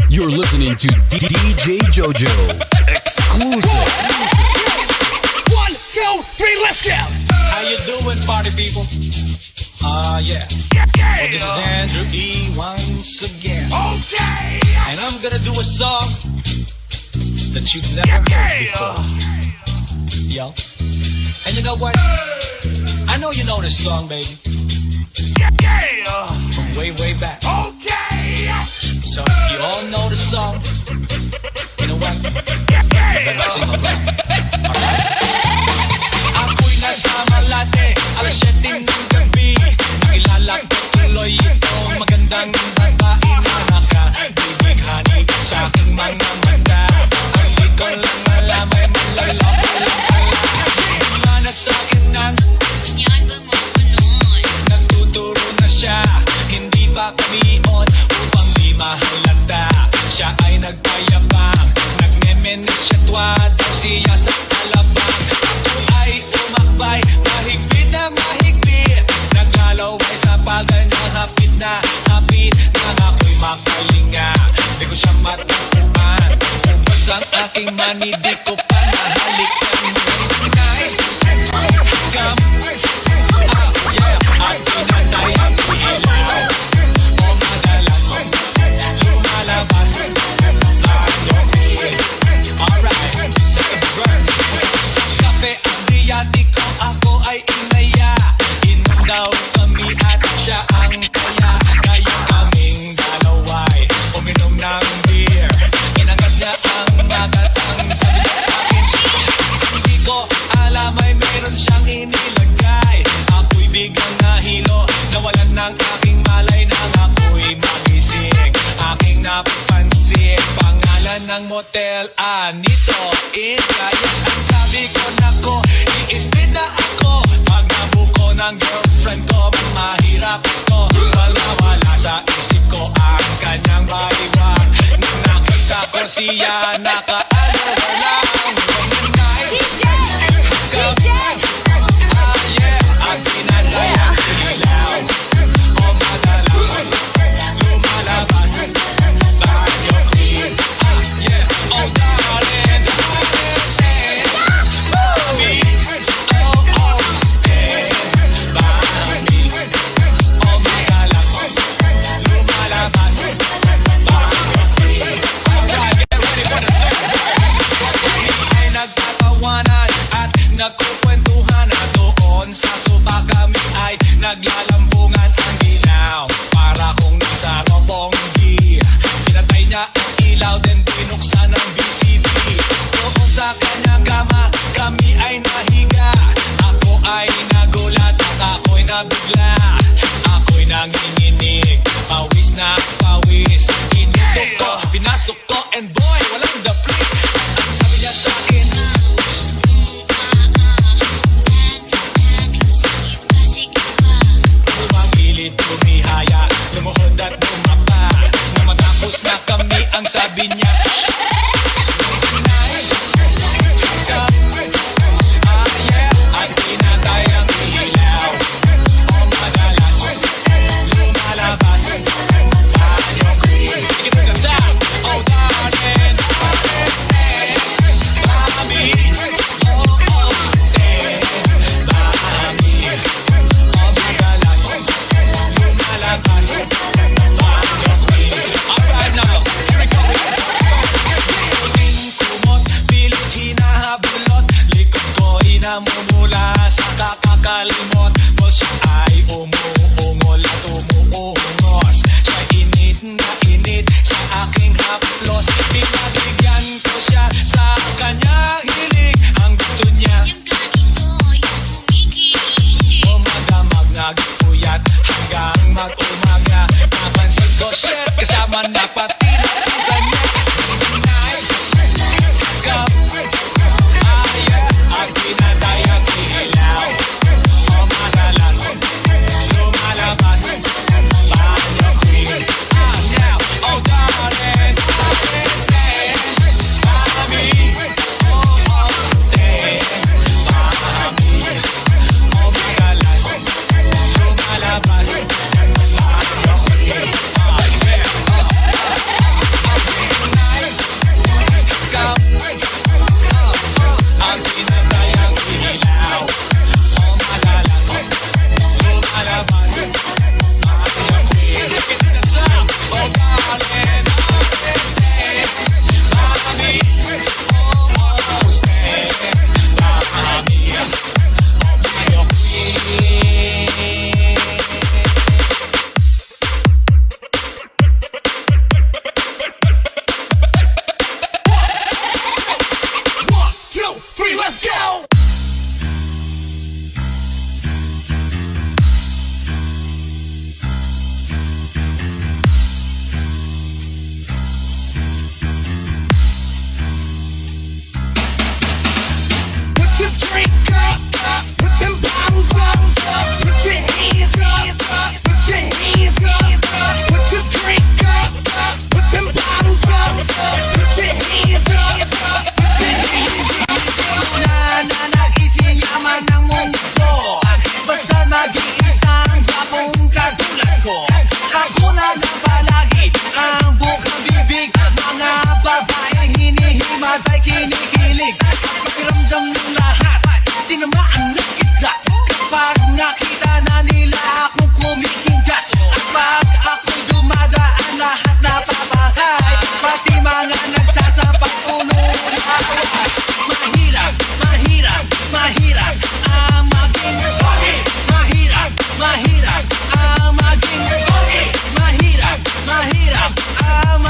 You're listening to DJ Jojo. Exclusive. 1, 2, 3, let's go! How you doing, party people? Yeah. Well, this is Andrew E. once again. Okay! And I'm gonna do a song that you've never heard before. Yo. And you know what? I know you know this song, baby. From way, way back. Okay! So if you all know the song, you know what? You better sing along. Alright? Ako'y nasa Malate, alas 7 ng gabi. Nakilala ko tuloy itong magandang babae na nakabibig-hani sa aking mga mata. Ang di ko lang alam ay malalaki lang pala. Manag sa akin ng nagtuturo na siya. Hindi pa kami on upang di mahalata. Siya ay nagpayabang, nagmemenes siya tuwad siya sa alabang. Ako ay umakbay, mahigpit na mahigpit. Naglalaway sa paganyang hapit na hapit. Nang ako'y makalinga, di ko siya matapuan. Ubos ang aking mani, di ko pa nahalikan. Scam, yeah, at pinatay ang ilaw. O madalas, lumalabas. Alright, second verse. Sa kape ang Adriatico, ako ay inaya. Inom daw kami at siya ang kaya. Kaya kaming dalaway uminom ng beer. Inangat niya ang magatang sabi niya sa'kin. Hindi ko alam ay meron siyang inilagay. Ako'y biglang nahilo, nawalan ng aking malay nang ako'y magising. Aking napansin pangalan ng motel, Anito in Kaya ang sabi ko nako, i-split na ako. Pag nabuko ng girlfriend ko, mahirap ko. Wala sa isip ko ang kanyang baliwag. Nang nakita ko siya, nakaano lang. Yeah, at pinatay ang ilaw. O madalas, lumalabas. Banyo clean. Yeah, oh darling, stand by me. Oh, stand by me. O madalas, lumalabas. Banyo clean. Alright, get ready for the third verse. Ay nagtatawanan at nagkukwentuhan na doon sa sofa kami ay naglalambungan ang ginaw. Para kung nasa Pogi. Pinatay niya ang ilaw, then binuksan ang VCD. Doon sa kanyang kama, kami ay nahiga. Ako ay nagulat at ako'y nabigla. Ako'y nanginginig, pawis na pawis. Inutok ko, pinasok ko, and boy, walang dapli. Ang sabi niya sa akin, umagilid, tumihaya, lumuhod at lumapa. Nang matapos na kami, ang sabi niya, yeah, at pinatay ang ilaw. O madalas, lumalabas. Banyo clean. Sige mo ganda. Oh darling, stand by me. Oh, stand by me. O madalas, lumalabas. Banyo clean. Alright now, here we go. Puting kumot, pilit hinahabulot. Likod ko hinamumula sa kakakalimot. Well, siya ay umuungol at umuungos. Siya init na init sa aking haplos. Pinabigyan ko siya sa kanyang hilig. Ang gusto niya, umagamag nagpuyat hanggang mag-umaga. Napansin ko, shit, kasama na pati na pinsan niya. Let's go. Yeah, at pinatay ang ilaw. O madalas, lumalabas. Banyo clean. Now, oh darling, stand by me. Oh, stand by me. O madalas, lumalabas. Banyo clean. Yeah.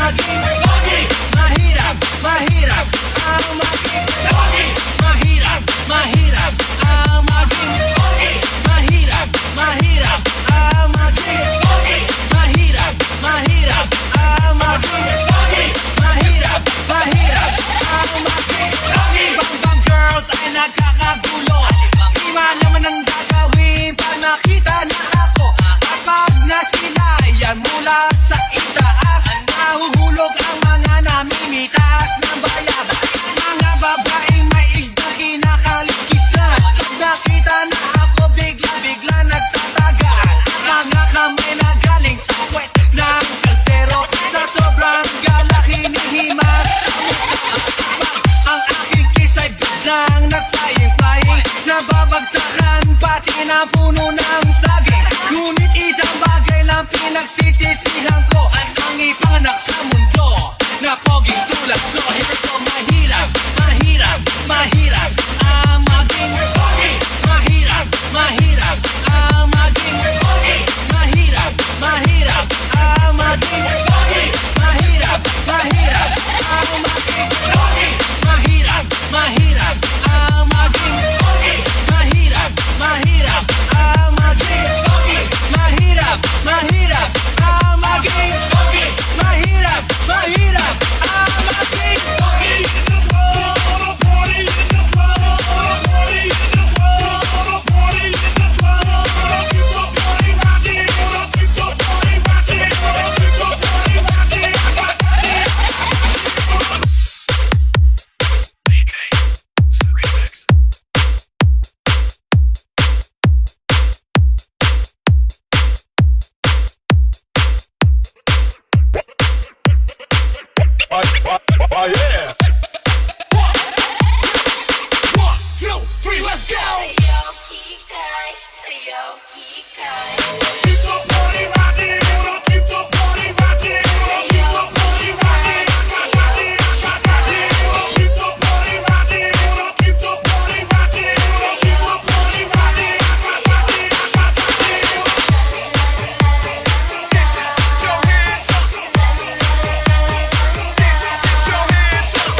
maging Pogi. Mahirap, mahirap ang maging Pogi. Mahirap, mahirap ang maging Pogi. Mahirap, mahirap ang maging Pogi. Mahirap, mahirap ang maging Pogi. Mahirap, mahirap ang maging Pogi. Bang girls ay nagkakagulo. Di malaman ang gagawin pag nakita na ako. At pag nasilayan mula sa itaas, nahuhulog ang mga namimitas ng bayabas. Mga babaeng may isdang kinakalikisan. Pag nakita na ako, bigla-bigla nagtatagaan. Mga kamay na galing sa puwet ng kaldero. Sa sobrang galak hinihimas ang aking kiss ay biglang nag-flying. Nababagsakan pati na puno ng saging. Ngunit isang bagay lang pinagsisisihan ko, ang ipanganak sa mundo na poging tulad ko. Here ko, mahirap, mahirap, mahirap ang maging Pogi. Mahirap, mahirap ang maging Pogi. Mahirap, mahirap ang maging Pogi. Mahirap, mahirap ang maging Pogi. Mahirap, mahirap ang maging Pogi. Mahirap, mahirap ang maging Pogi. Mahirap, mahirap ang maging Pogi. Mahirap, mahirap ang maging Pogi. Oh yeah. 1, 2, 3, let's go. Sayaw Kikay, sayaw Kikay. Keep the party rocking, keep the party rocking. Sayaw Kikay, sayaw Kikay. Keep the party rocking, keep the party rocking. Sayaw Kikay, sayaw Get your hands up. Get your hands up.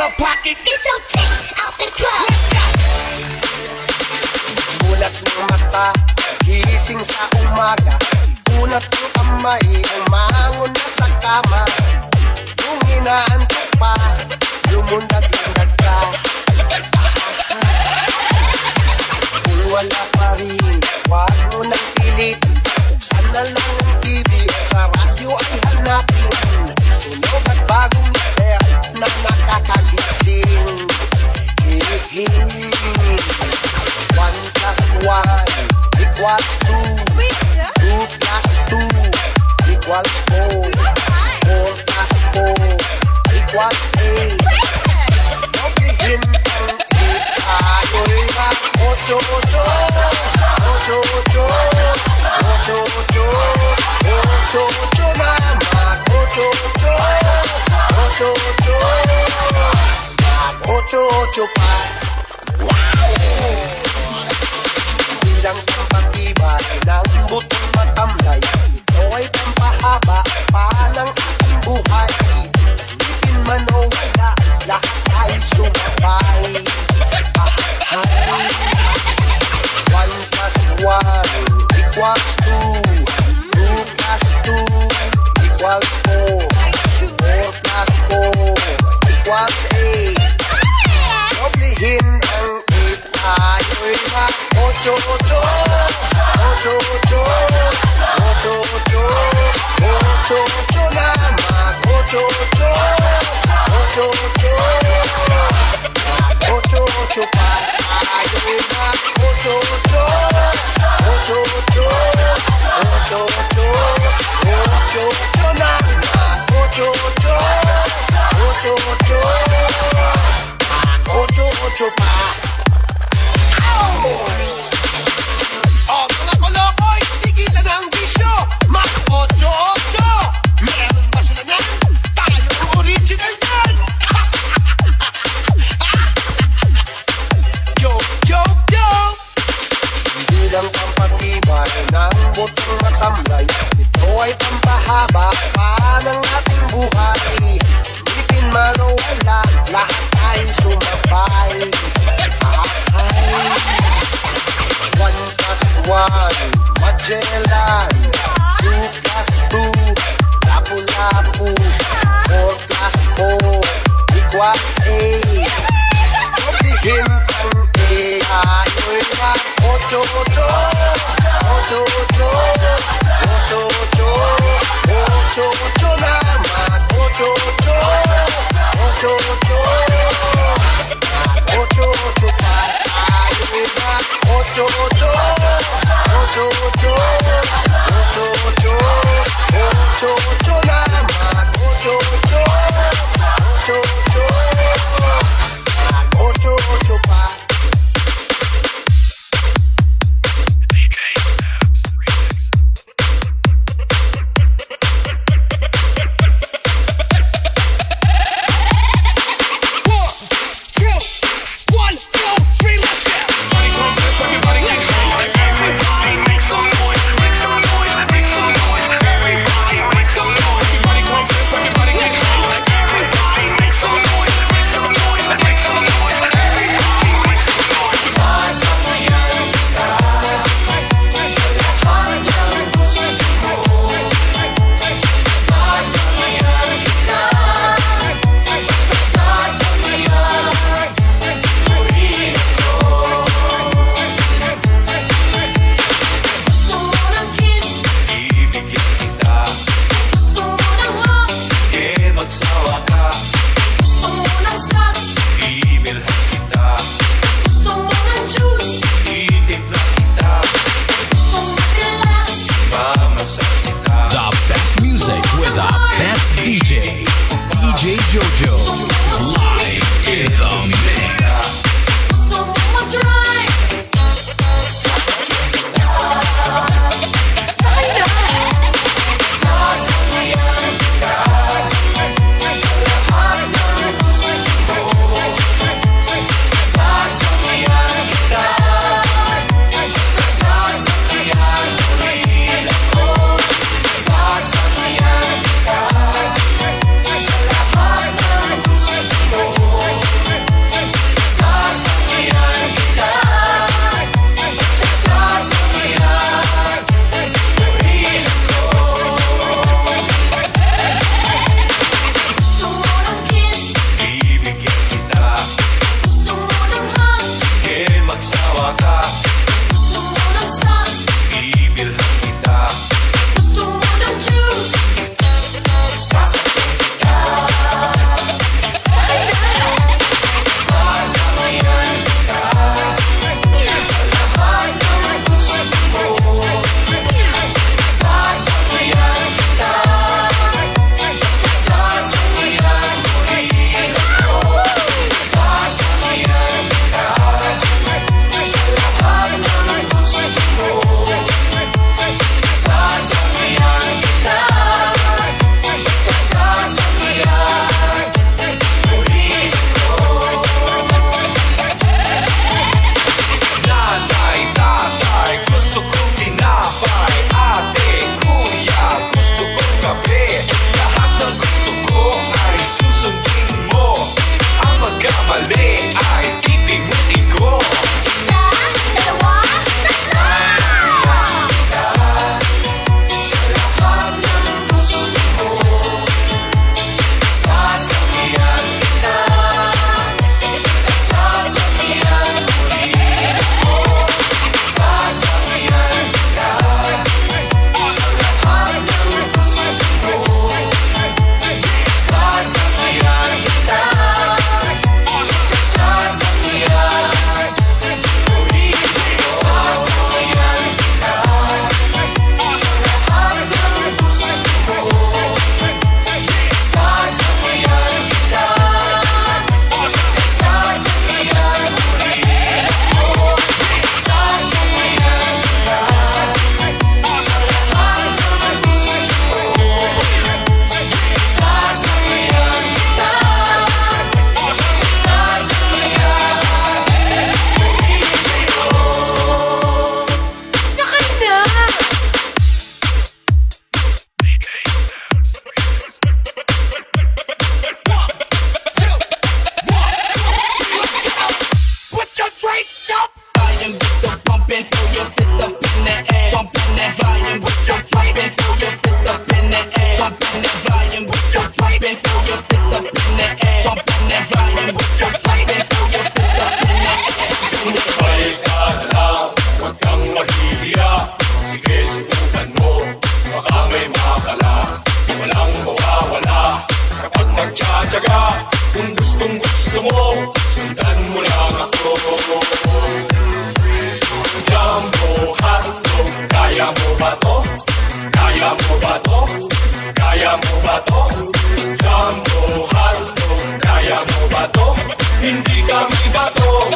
your pocket. Get your check out the club. Let's go. Bulat ng mata, gising sa umaga. Unat yung kamay, umangon na sa kama. Kung inaantok pa, lumundag-lundag ka. Kung wala pa rin, huwag mo nang pilit. Buksan na lang ang TV at sa radyo ay hanapin. Tunog at bagong mister na nakakagising. Hihing 1 plus 1 equals 2. 2 plus 2 equals 4. 4 plus 4 equals 8. Doblihin ang 8. Ayo'y na 8, 8. 8, 8. 8, 8. 8, 8 naman. 8, 8. 8, 8. 8, 8 pa. Bilang pampatibay ng butong matamlay, ito ay pampahaba pa ng ating buhay. Ngipin man o wala, lahat ay sumabay. 1 plus 1 equals 2. 2 plus 2 equals 4. 4 plus 4 equals 8. Doblihin ang 8. Ayo'y na 8, 8. 8, 8. 8, 8. 8, 8 naman. 8, 8. 8, 8. 8, 8 pa. Ayo'y na 8, 8. 8, 8. 8, 8. 8, 8 naman. 8, 8. 8, 8 pa. Oh, mga kolokoy, tigilan ang bisyo. Mga 8-8. Meron ba sila niyan? Tayo ang original niyan. Joke, joke, joke. Bilang pampatibay ng butong matamlay, ito ay pampahaba pa ng ating buhay. Ngipin man o wala, lahat ay sumabay. 1 plus 1, Magellan. 2 plus 2, Lapu-Lapu. 4 plus 4 equals 8. Doblihin ang 8. Ayo'y na 8, 8. 8, 8. 8, 8. 8, 8 naman. 8, 8. 8, 8. 8, 8 pa. Ayo'y na 8, 8. 8, 8. 8, 8. 8, 8 naman. 8, 8. 8, 8 pa. your fist up in the air. Bumping that volume with your pumping. Throw your fist up in the air. Sabay ka na lang, huwag kang maghihiya. Sige, subukan mo, baka may makala. Walang mawawala kapag nagtsatsaga. Kung gustong gusto mo, sundan mo lang ako. Jumbo hotdog, kaya mo ba to? Kaya mo ba to? Kaya mo ba to? Jumbo hotdog, kaya mo ba to? Hindi kami bato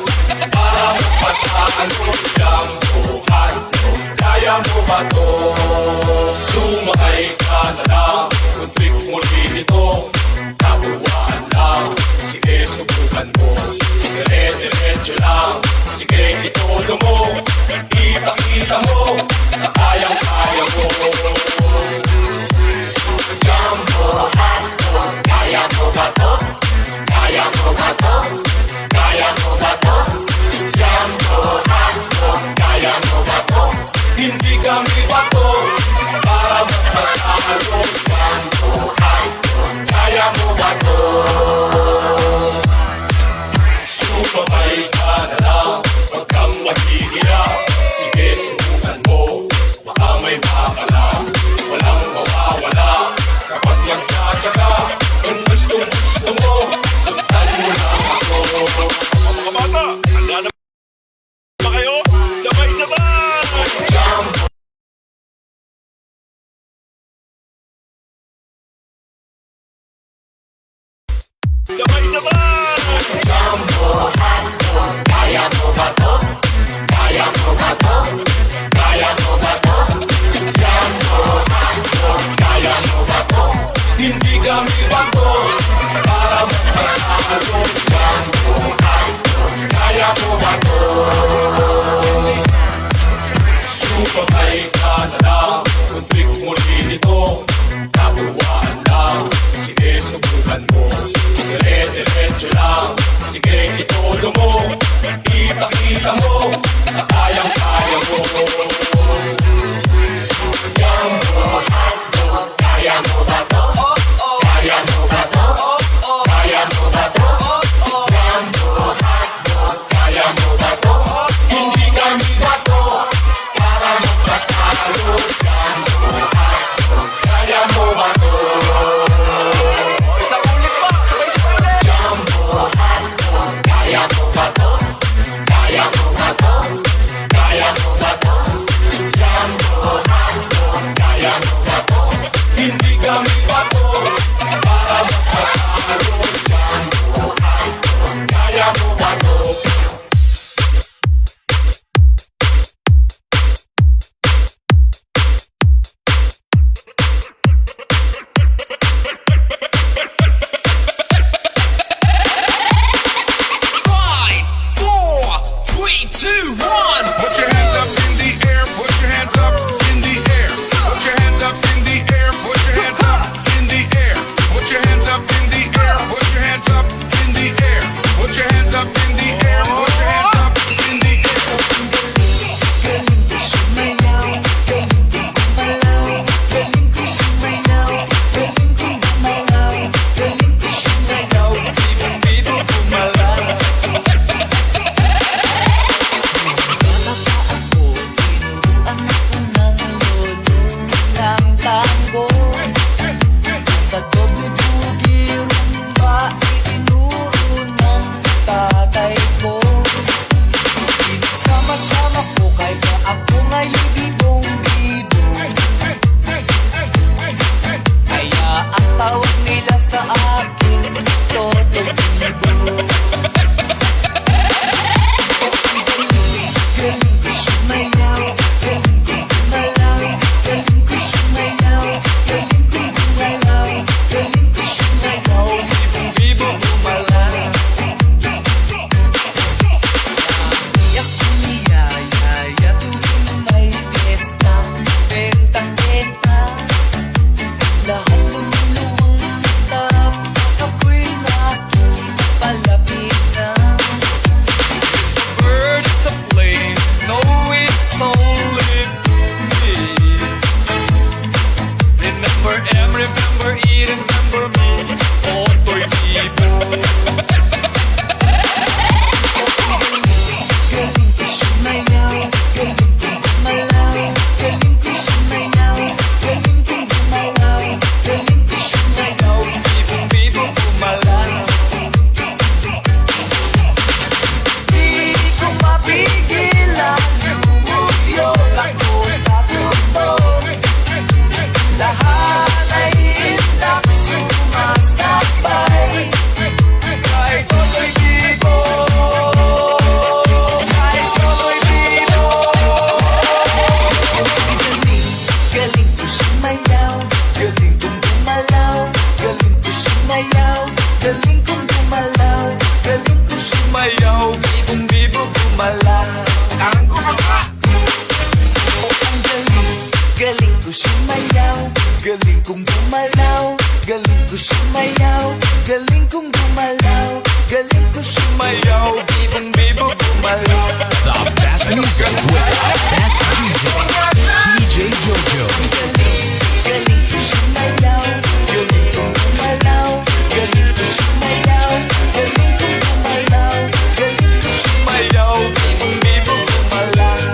para magpatalo. Jumbo hotdog, kaya mo ba to? Sumakay ka na lang, kung trip mo dito, nabuwaan lang. Sige, subukan mo, dire-diretso lang. Sige, itulo mo, kita mo, na kayang-kaya mo. Jumbo hotdog, kaya mo ba to? Kaya mo ba to? Kaya mo ba to? Jumbo hotdog, kaya mo ba to? Hindi kami bato para magpatalo. Jumbo hotdog, kaya mo ba to? Sumabay ka na lang, huwag kang maghihiya. Sige, subukan mo, baka may makala. Walang mawawala kapag nagtsatsaga. Kung gustong gusto mo, sundan mo lang ako. Mga bata, handa na ba kayo? Sabay-sabay! Jumbo sabay-sabay! Jumbo hotdog, kaya mo ba to? Kaya mo ba to? Kaya mo ba to? Jumbo hotdog, kaya mo ba to? Hindi kami bato para magpatalo. Jumbo hotdog, kaya mo ba to? Sumabay ka na lang, kung trip mo dito, nabuwaan lang. Sige, subukan mo, dire-diretso lang. Sige, itulo mo, kita mo, na kayang-kaya mo. Jumbo hotdog, kaya mo ba to? Kaya mo ba to? Kaya mo ba to? Jumbo hotdog, kaya mo ba to? Hindi kami bato para magpatalo. Jumbo hotdog, kaya mo ba to? Isang ulit pa, sabay-sabay ulit. Jumbo hotdog, kaya mo ba to? Kaya mo ba sumayaw, galing kong gumalaw, galing ko sumayaw, bibong bibo gumalaw. The best music with the best DJ, DJ Jojo. Galing ko sumayaw, galing kong gumalaw, galing ko sumayaw, galing kong gumalaw, galing ko sumayaw, bibong bibo gumalaw.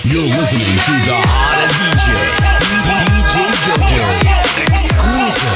You're listening to the hottest DJ, DJ Jojo, exclusive.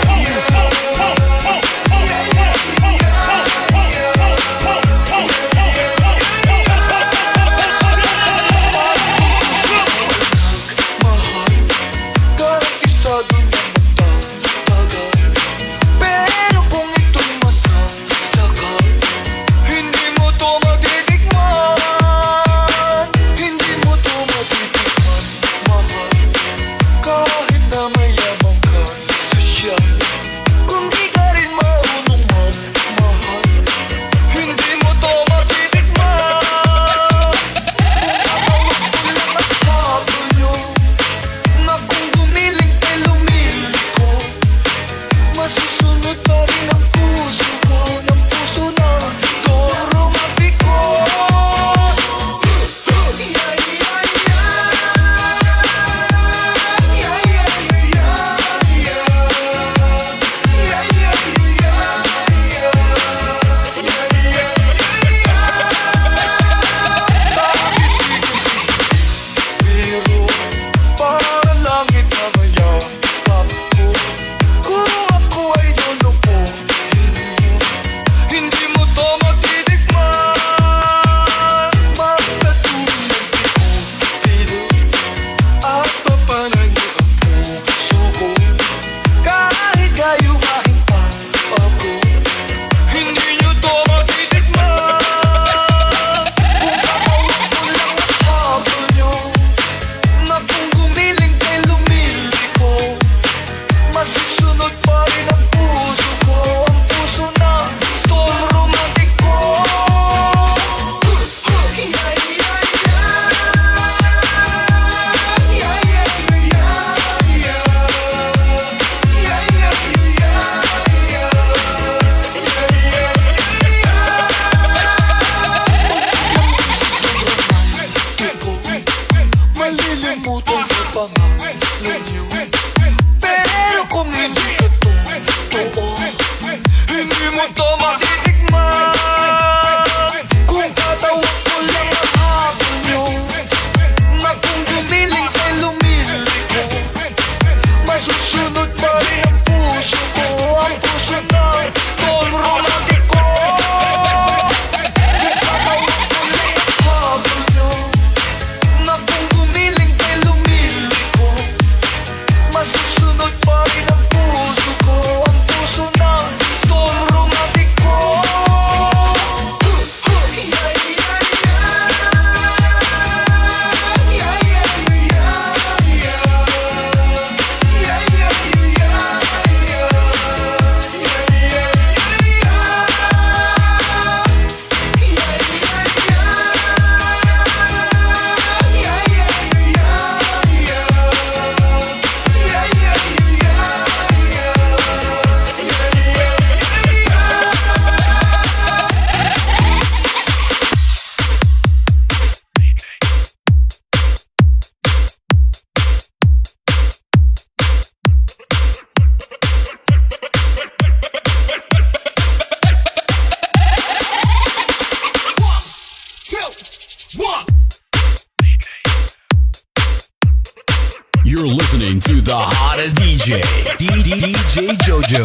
to the hottest DJ, DJ Jojo.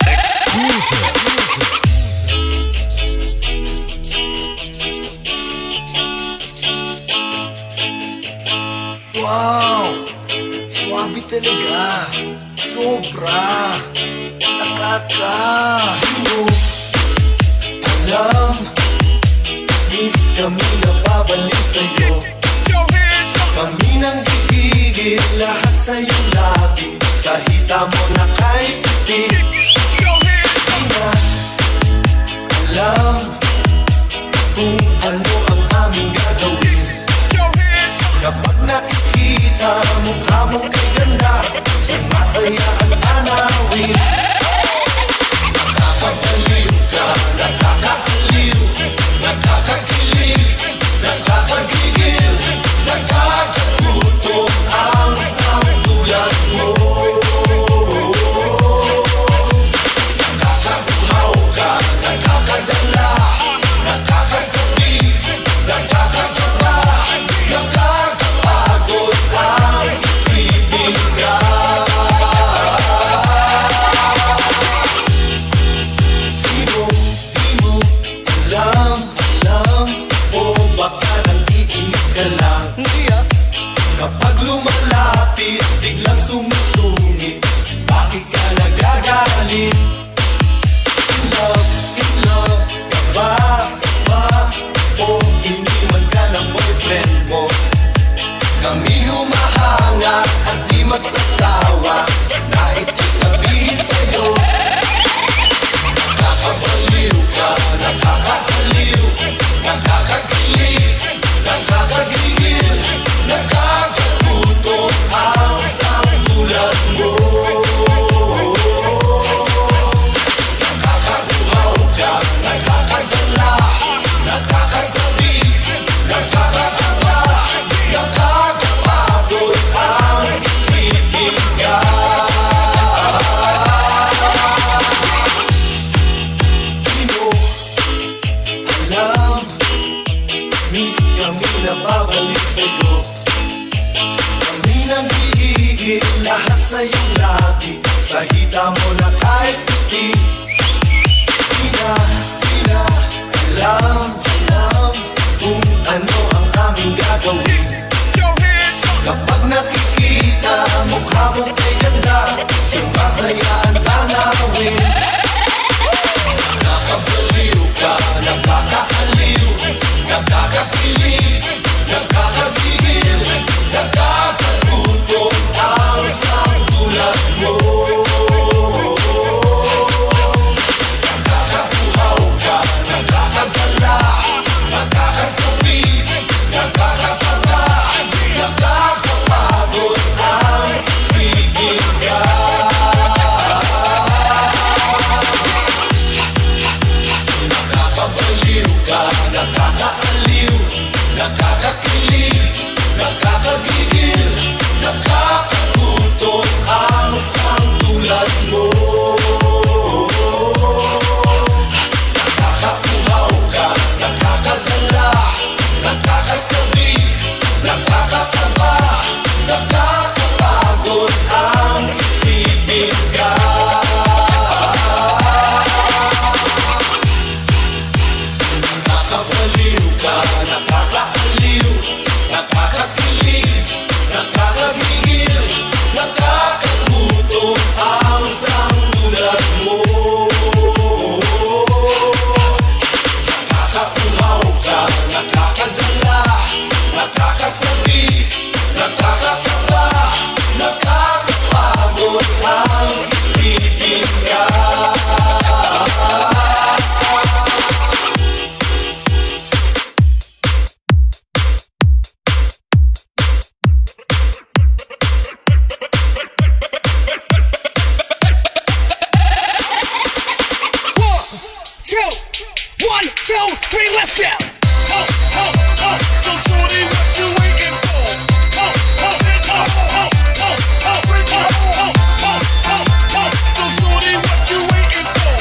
Exclusive. Wow! Swabe talaga. Sobra. Nakaka. Alam, miss kami na babalik sa'yo. Kami nang gigigil lahat sa'yo lagi. Sa hita mo na kahit puti. Di na alam kung ano ang aming gagawin. Kapag nakikita mukha mong kay ganda, sumasaya ang anawin. Nakakabaliw ka, nakakaaliw, nakakakilig, nakakagigil, nakakagutom ang sambulan mo. Nakakabuhaw ka, nakakadala, nakakasabi, nakakakaba, nakakapagod ang isipin ka. Di mo alam, o baka nag-iinis ka lang. Kapag lumalapit, biglang sumusungit. Bakit ka nagagalit? In love ka ba? O iniwan ka ng boyfriend mo? Kami humahanga at di magsasawa na ito'y sabihin sa'yo. Nakakabaliw ka, nakakaaliw, nakakakilig, nakakagigil, nakakagutom ang sambulan mo. Nakakabuhaw ka, nakakadala, nakakasabi, nakakakaba, nakakapagod ang isipin ka. Di mo alam, miss kami na babalik sa'yo. Kami nang gigigil lahat sa'yong lagi. Sa hita mo na kahit puti. Di na alam kung ano ang aming gagawin. Kapag nakikita mukha mong kay ganda, sumasaya ang tanawin. Nakakabaliw ka, nakakaaliw, nakakakilig, nakakagigil, nakakagutom ang sambulan mo. Nakakabuhaw ka, nakakadala, nakakasabi, nakakakaba, nakakapagod ang isipin ka. Nakakabaliw ka, nakakaaliw, nakakakilig, nakakagigil, nakakagutom ang sambulan mo. Nakakabuhaw ka, nakakadala, nakakasabi, nakakakaba, nakakapagod ang isipin ka. Nakakabaliw ka, nakakaaliw, nakakakilig, nakakagigil, nakakagutom ang sambulan mo. Nakakabuhaw ka, nakakadala, nakakasabi, nakakakaba, nakakapagod ang isipin ka. One, two, three, let's go! So shorty, what you waiting for? So shorty, what you waiting for?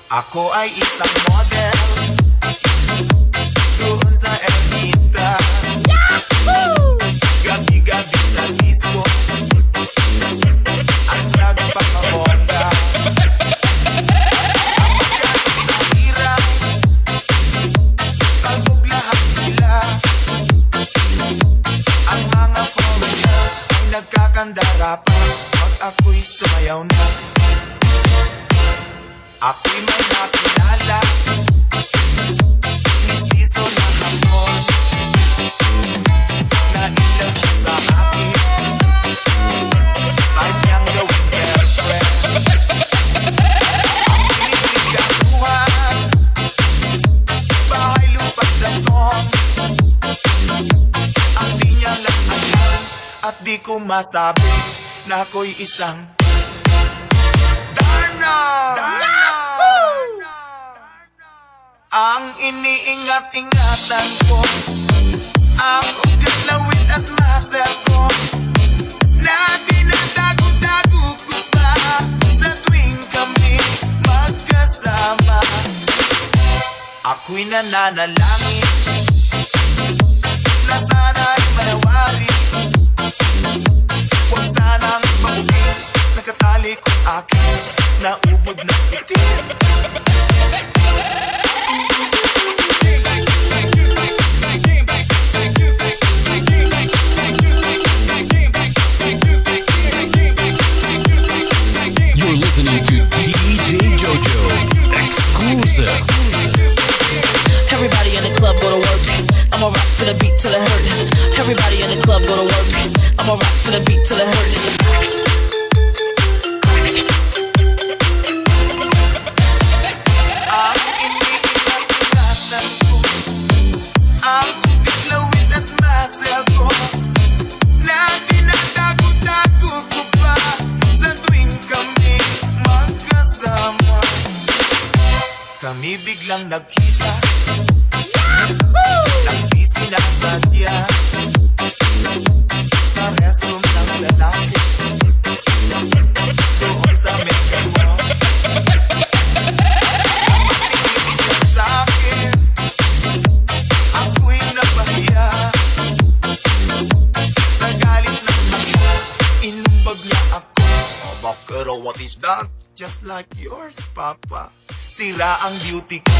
Ako ay isang model doon sa Ermita. Gabi-gabi sa disco at nagpapabongga. Sa pagkakas na hirap, kalbog lahat sila. Ang mga foreigner ay nagkakandara pa pag ako'y sumayaw na. Ako'y may nakilala, mistiso na hapon, na ilang sa akin, kanyang gawing girlfriend. Ang pinigagaluhan, bahay lupa't datong, ang di niya lang alam, at di ko masabi na ako'y isang ang iniingat-ingatan ko, ang ugat, lawit at muscle ko, na dinadago-dago ko pa sa tuwing kami magkasama. Ako'y nananalangin na sana'y manawari, huwag sanang maubing nakatali kong akin na ubod ng itim. You're listening to DJ Jojo exclusive. Everybody in the club go to work. I'ma rock to the beat till it hurt. Everybody in the club go to work. I'ma rock to the beat till it hurt. Ang iniingat-ingatan ko, ang ugat, lawit at muscle ko, na dinadago-dago ko pa sa tuwing kami magkasama. Kami biglang nagkita, nang di sinasadya, sa restroom ng lalaki, doon sa Megawa. Napatingin siya sa'kin, ako'y napahiya. Sa galit ng ako, inumbag niya ako. Aba, pero what is that? Just like yours, Papa. Sira ang beauty ko.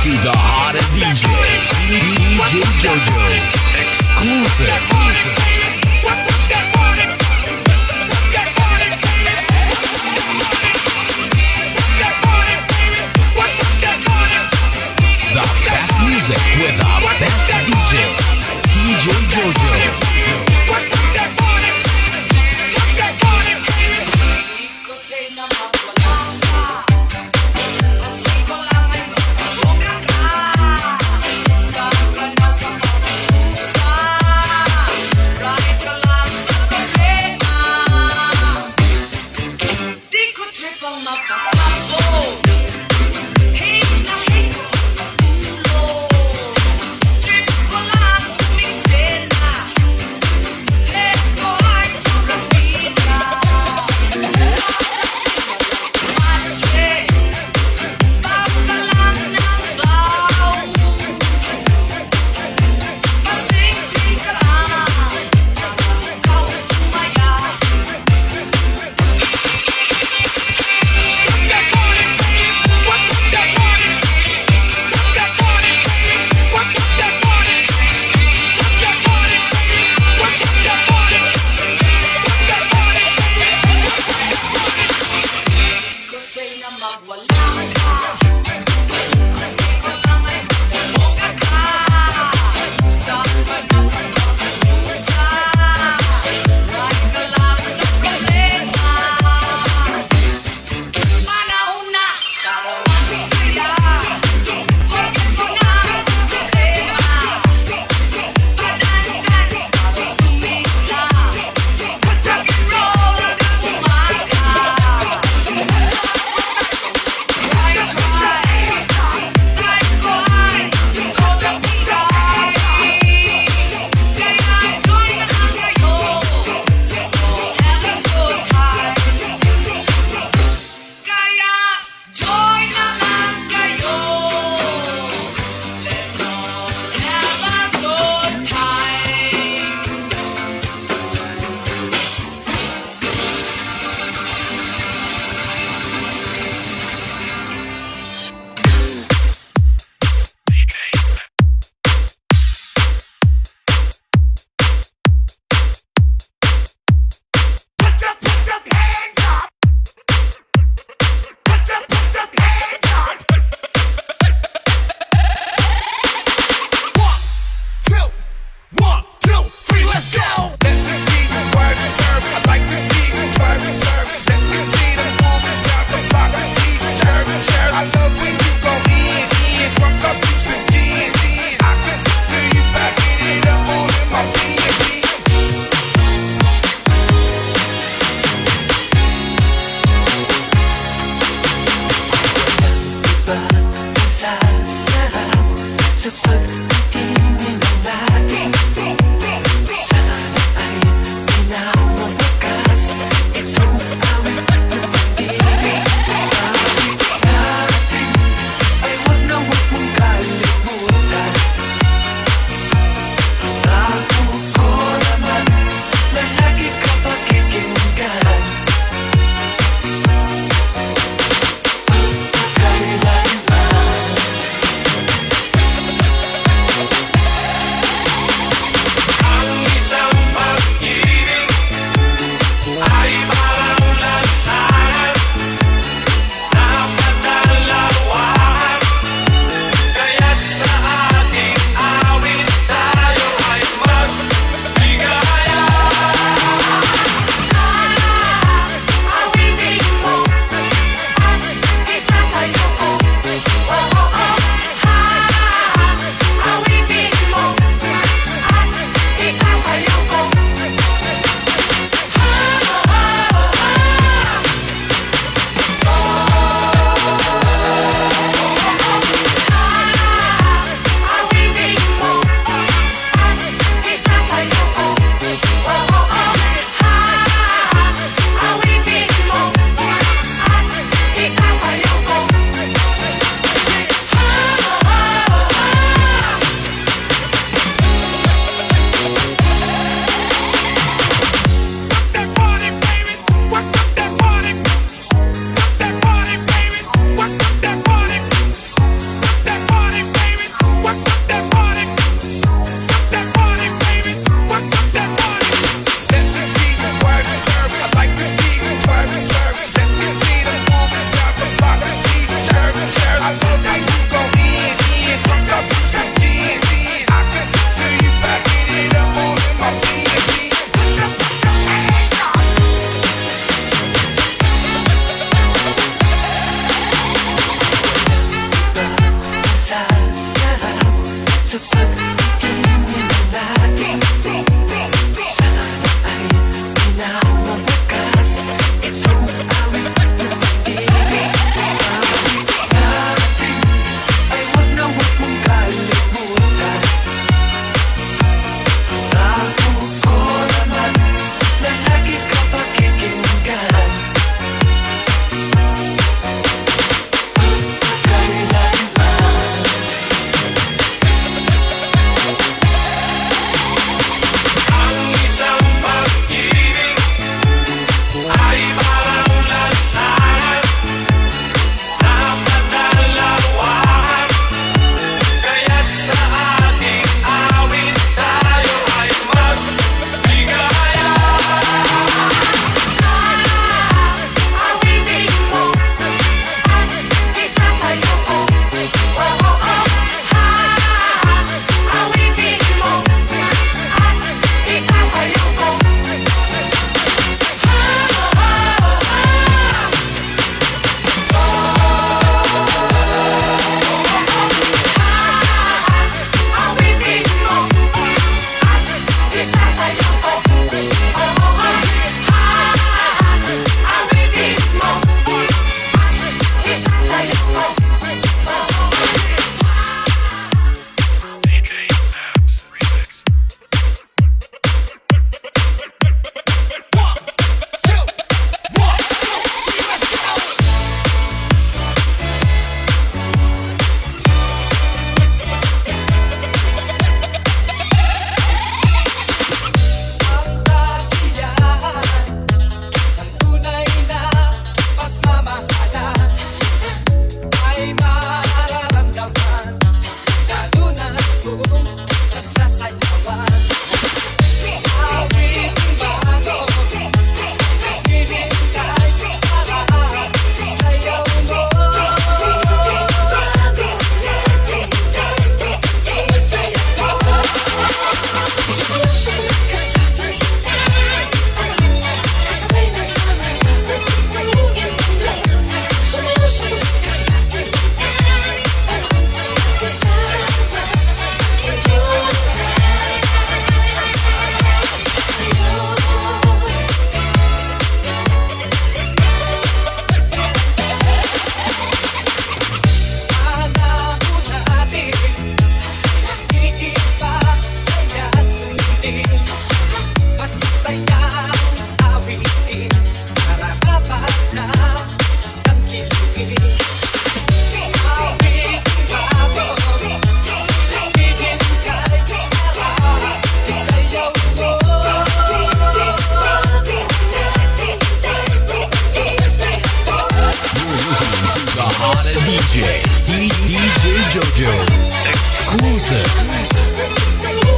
to the hottest DJ, DJ Jojo, exclusive. The best music with the best DJ, DJ Jojo. DJ Jojo exclusive.